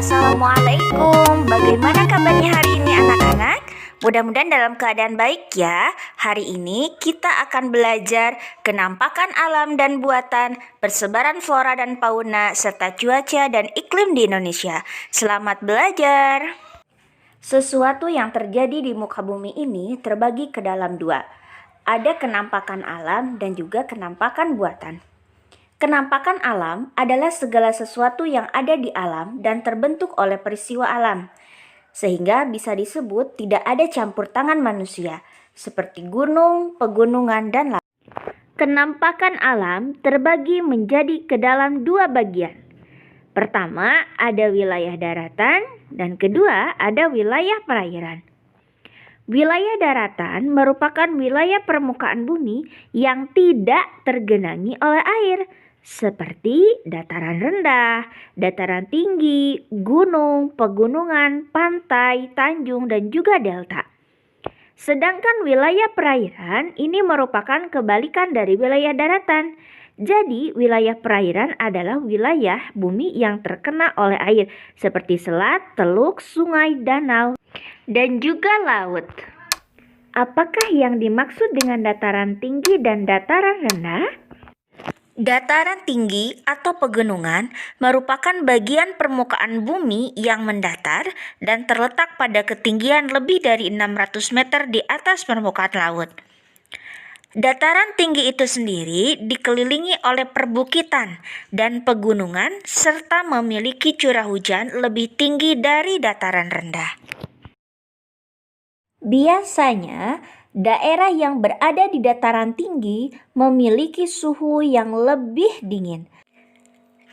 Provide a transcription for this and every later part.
Assalamualaikum. Bagaimana kabarnya hari ini anak-anak? Mudah-mudahan dalam keadaan baik ya. Hari ini kita akan belajar kenampakan alam dan buatan, persebaran flora dan fauna, serta cuaca dan iklim di Indonesia. Selamat belajar. Sesuatu yang terjadi di muka bumi ini terbagi ke dalam dua. Ada kenampakan alam dan juga kenampakan buatan. Kenampakan alam adalah segala sesuatu yang ada di alam dan terbentuk oleh peristiwa alam, sehingga bisa disebut tidak ada campur tangan manusia, seperti gunung, pegunungan, dan laut. Kenampakan alam terbagi menjadi ke dalam dua bagian. Pertama, ada wilayah daratan, dan kedua, ada wilayah perairan. Wilayah daratan merupakan wilayah permukaan bumi yang tidak tergenangi oleh air, seperti dataran rendah, dataran tinggi, gunung, pegunungan, pantai, tanjung, dan juga delta. Sedangkan wilayah perairan ini merupakan kebalikan dari wilayah daratan. Jadi, wilayah perairan adalah wilayah bumi yang terkena oleh air, seperti selat, teluk, sungai, danau, dan juga laut. Apakah yang dimaksud dengan dataran tinggi dan dataran rendah? Dataran tinggi atau pegunungan merupakan bagian permukaan bumi yang mendatar dan terletak pada ketinggian lebih dari 600 meter di atas permukaan laut. Dataran tinggi itu sendiri dikelilingi oleh perbukitan dan pegunungan serta memiliki curah hujan lebih tinggi dari dataran rendah. Biasanya, daerah yang berada di dataran tinggi memiliki suhu yang lebih dingin.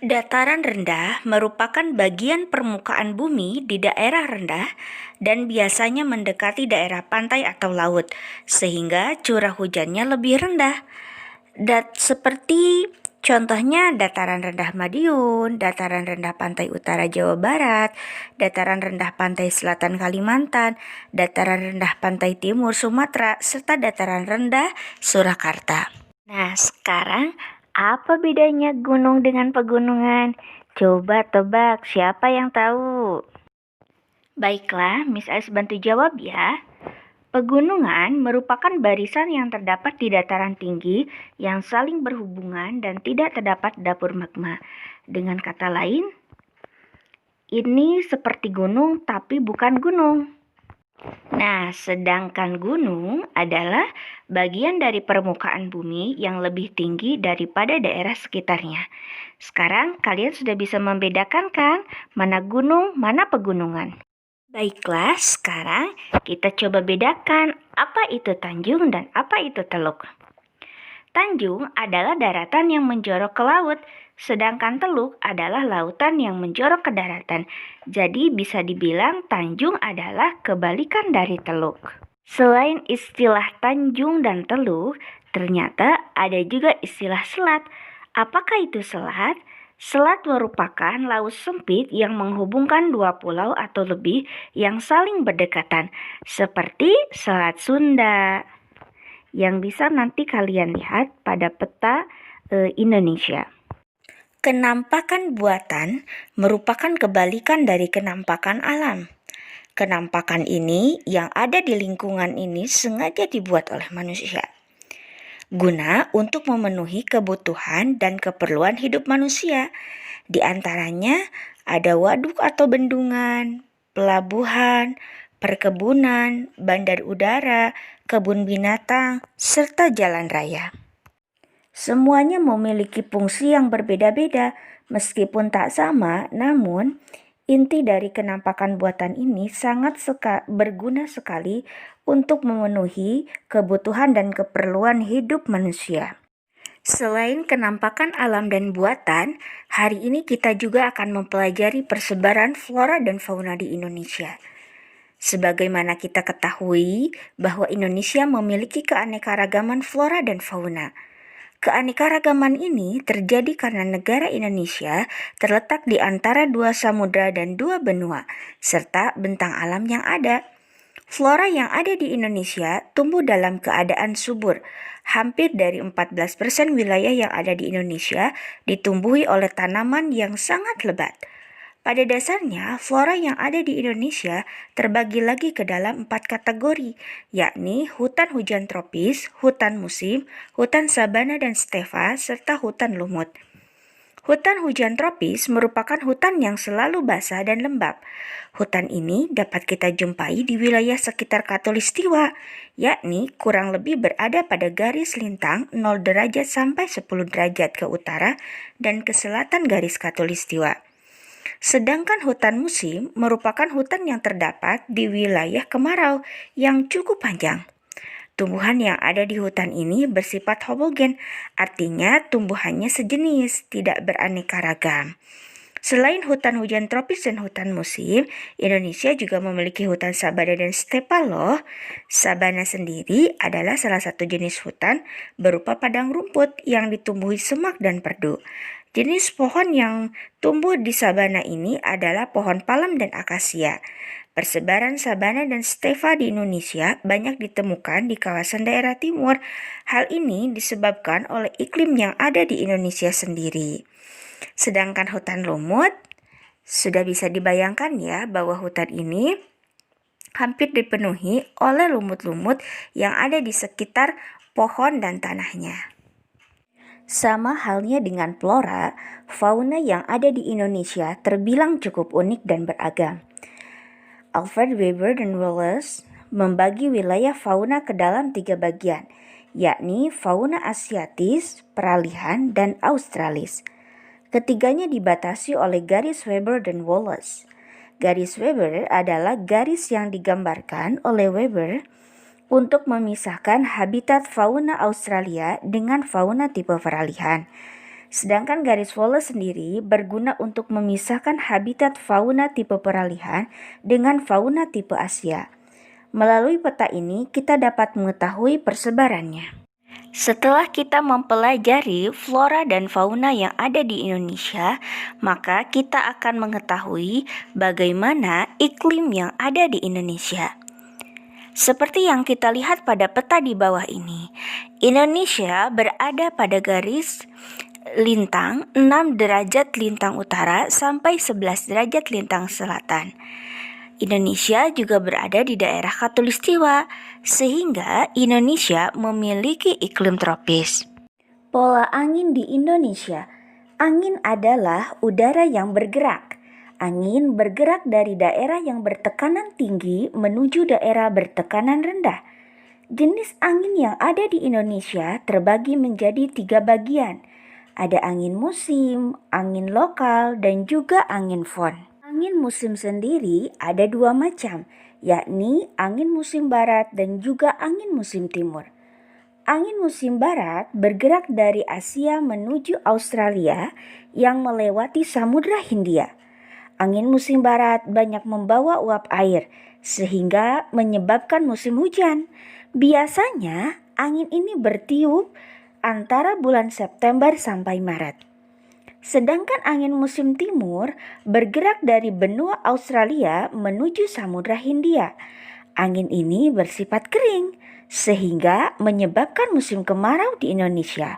Dataran rendah merupakan bagian permukaan bumi di daerah rendah dan biasanya mendekati daerah pantai atau laut, sehingga curah hujannya lebih rendah. Seperti contohnya dataran rendah Madiun, dataran rendah pantai utara Jawa Barat, dataran rendah pantai selatan Kalimantan, dataran rendah pantai timur Sumatera, serta dataran rendah Surakarta. Nah, sekarang apa bedanya gunung dengan pegunungan? Coba tebak, siapa yang tahu? Baiklah, Miss Alice bantu jawab ya. Pegunungan merupakan barisan yang terdapat di dataran tinggi yang saling berhubungan dan tidak terdapat dapur magma. Dengan kata lain, ini seperti gunung tapi bukan gunung. Nah, sedangkan gunung adalah bagian dari permukaan bumi yang lebih tinggi daripada daerah sekitarnya. Sekarang kalian sudah bisa membedakan kan mana gunung, mana pegunungan? Baiklah, sekarang kita coba bedakan apa itu tanjung dan apa itu teluk. Tanjung adalah daratan yang menjorok ke laut, sedangkan teluk adalah lautan yang menjorok ke daratan. Jadi bisa dibilang tanjung adalah kebalikan dari teluk. Selain istilah tanjung dan teluk, ternyata ada juga istilah selat. Apakah itu selat? Selat merupakan laut sempit yang menghubungkan dua pulau atau lebih yang saling berdekatan, seperti Selat Sunda, yang bisa nanti kalian lihat pada peta Indonesia. Kenampakan buatan merupakan kebalikan dari kenampakan alam. Kenampakan ini yang ada di lingkungan ini sengaja dibuat oleh manusia, guna untuk memenuhi kebutuhan dan keperluan hidup manusia. Di antaranya ada waduk atau bendungan, pelabuhan, perkebunan, bandar udara, kebun binatang, serta jalan raya. Semuanya memiliki fungsi yang berbeda-beda, meskipun tak sama, namun inti dari kenampakan buatan ini sangat berguna sekali untuk memenuhi kebutuhan dan keperluan hidup manusia. Selain kenampakan alam dan buatan, hari ini kita juga akan mempelajari persebaran flora dan fauna di Indonesia. Sebagaimana kita ketahui bahwa Indonesia memiliki keanekaragaman flora dan fauna. Keanekaragaman ini terjadi karena negara Indonesia terletak di antara dua samudra dan dua benua, serta bentang alam yang ada. Flora yang ada di Indonesia tumbuh dalam keadaan subur. Hampir dari 14% wilayah yang ada di Indonesia ditumbuhi oleh tanaman yang sangat lebat. Pada dasarnya, flora yang ada di Indonesia terbagi lagi ke dalam 4 kategori, yakni hutan hujan tropis, hutan musim, hutan sabana dan stepa, serta hutan lumut. Hutan hujan tropis merupakan hutan yang selalu basah dan lembab. Hutan ini dapat kita jumpai di wilayah sekitar Khatulistiwa, yakni kurang lebih berada pada garis lintang 0 derajat sampai 10 derajat ke utara dan ke selatan garis Khatulistiwa. Sedangkan hutan musim merupakan hutan yang terdapat di wilayah kemarau yang cukup panjang. Tumbuhan yang ada di hutan ini bersifat homogen, artinya tumbuhannya sejenis, tidak beraneka ragam. Selain hutan hujan tropis dan hutan musim, Indonesia juga memiliki hutan sabana dan stepa loh. Sabana sendiri adalah salah satu jenis hutan berupa padang rumput yang ditumbuhi semak dan perdu. Jenis pohon yang tumbuh di sabana ini adalah pohon palem dan akasia. Persebaran sabana dan stepa di Indonesia banyak ditemukan di kawasan daerah timur. Hal ini disebabkan oleh iklim yang ada di Indonesia sendiri. Sedangkan hutan lumut, sudah bisa dibayangkan ya bahwa hutan ini hampir dipenuhi oleh lumut-lumut yang ada di sekitar pohon dan tanahnya. Sama halnya dengan flora, fauna yang ada di Indonesia terbilang cukup unik dan beragam. Alfred Weber dan Wallace membagi wilayah fauna ke dalam 3 bagian, yakni fauna asiatis, peralihan, dan australis. Ketiganya dibatasi oleh garis Weber dan Wallace. Garis Weber adalah garis yang digambarkan oleh Weber untuk memisahkan habitat fauna Australia dengan fauna tipe peralihan. Sedangkan garis Wallace sendiri berguna untuk memisahkan habitat fauna tipe peralihan dengan fauna tipe Asia. Melalui peta ini kita dapat mengetahui persebarannya. Setelah kita mempelajari flora dan fauna yang ada di Indonesia, maka kita akan mengetahui bagaimana iklim yang ada di Indonesia. Seperti yang kita lihat pada peta di bawah ini, Indonesia berada pada garis lintang 6 derajat lintang utara sampai 11 derajat lintang selatan. Indonesia juga berada di daerah Khatulistiwa, sehingga Indonesia memiliki iklim tropis. Pola angin di Indonesia. Angin adalah udara yang bergerak. Angin bergerak dari daerah yang bertekanan tinggi menuju daerah bertekanan rendah. Jenis angin yang ada di Indonesia terbagi menjadi 3 bagian. Ada angin musim, angin lokal, dan juga angin fon. Angin musim sendiri ada 2 macam, yakni angin musim barat dan juga angin musim timur. Angin musim barat bergerak dari Asia menuju Australia yang melewati Samudra Hindia. Angin musim barat banyak membawa uap air sehingga menyebabkan musim hujan. Biasanya angin ini bertiup antara bulan September sampai Maret. Sedangkan angin musim timur bergerak dari benua Australia menuju Samudra Hindia. Angin ini bersifat kering sehingga menyebabkan musim kemarau di Indonesia.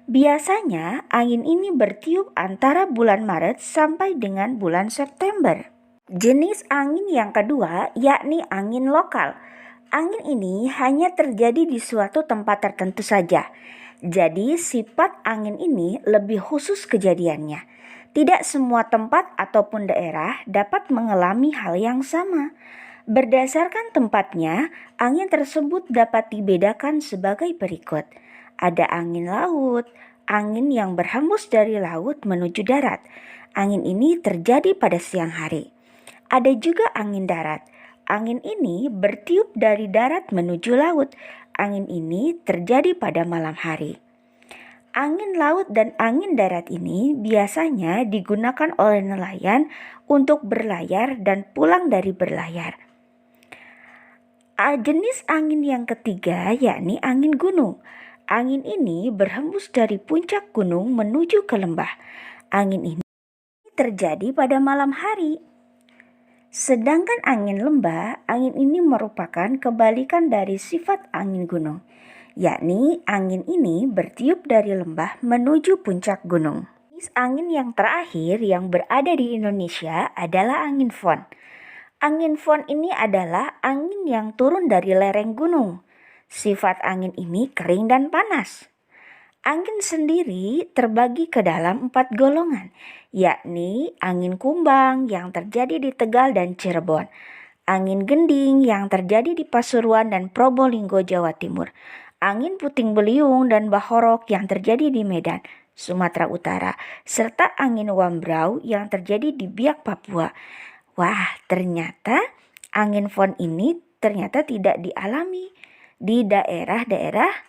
Biasanya angin ini bertiup antara bulan Maret sampai dengan bulan September. Jenis angin yang kedua yakni angin lokal. Angin ini hanya terjadi di suatu tempat tertentu saja. Jadi sifat angin ini lebih khusus kejadiannya. Tidak semua tempat ataupun daerah dapat mengalami hal yang sama. Berdasarkan tempatnya, angin tersebut dapat dibedakan sebagai berikut. Ada angin laut, angin yang berhembus dari laut menuju darat. Angin ini terjadi pada siang hari. Ada juga angin darat. Angin ini bertiup dari darat menuju laut. Angin ini terjadi pada malam hari. Angin laut dan angin darat ini biasanya digunakan oleh nelayan untuk berlayar dan pulang dari berlayar. Jenis angin yang ketiga yakni angin gunung. Angin ini berhembus dari puncak gunung menuju ke lembah. Angin ini terjadi pada malam hari. Sedangkan angin lembah, angin ini merupakan kebalikan dari sifat angin gunung, yakni angin ini bertiup dari lembah menuju puncak gunung. Angin yang terakhir yang berada di Indonesia adalah angin Fon. Angin Fon ini adalah angin yang turun dari lereng gunung. Sifat angin ini kering dan panas. Angin sendiri terbagi ke dalam 4 golongan, yakni angin kumbang yang terjadi di Tegal dan Cirebon, angin gending yang terjadi di Pasuruan dan Probolinggo, Jawa Timur, angin puting beliung dan bahorok yang terjadi di Medan, Sumatera Utara, serta angin wambrau yang terjadi di Biak, Papua. Wah, ternyata angin Fon ini ternyata tidak dialami di daerah-daerah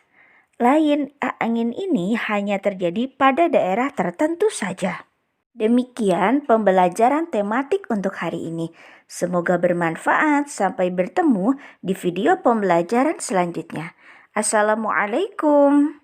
lain. Angin ini hanya terjadi pada daerah tertentu saja. Demikian pembelajaran tematik untuk hari ini. Semoga bermanfaat. Sampai bertemu di video pembelajaran selanjutnya. Assalamualaikum.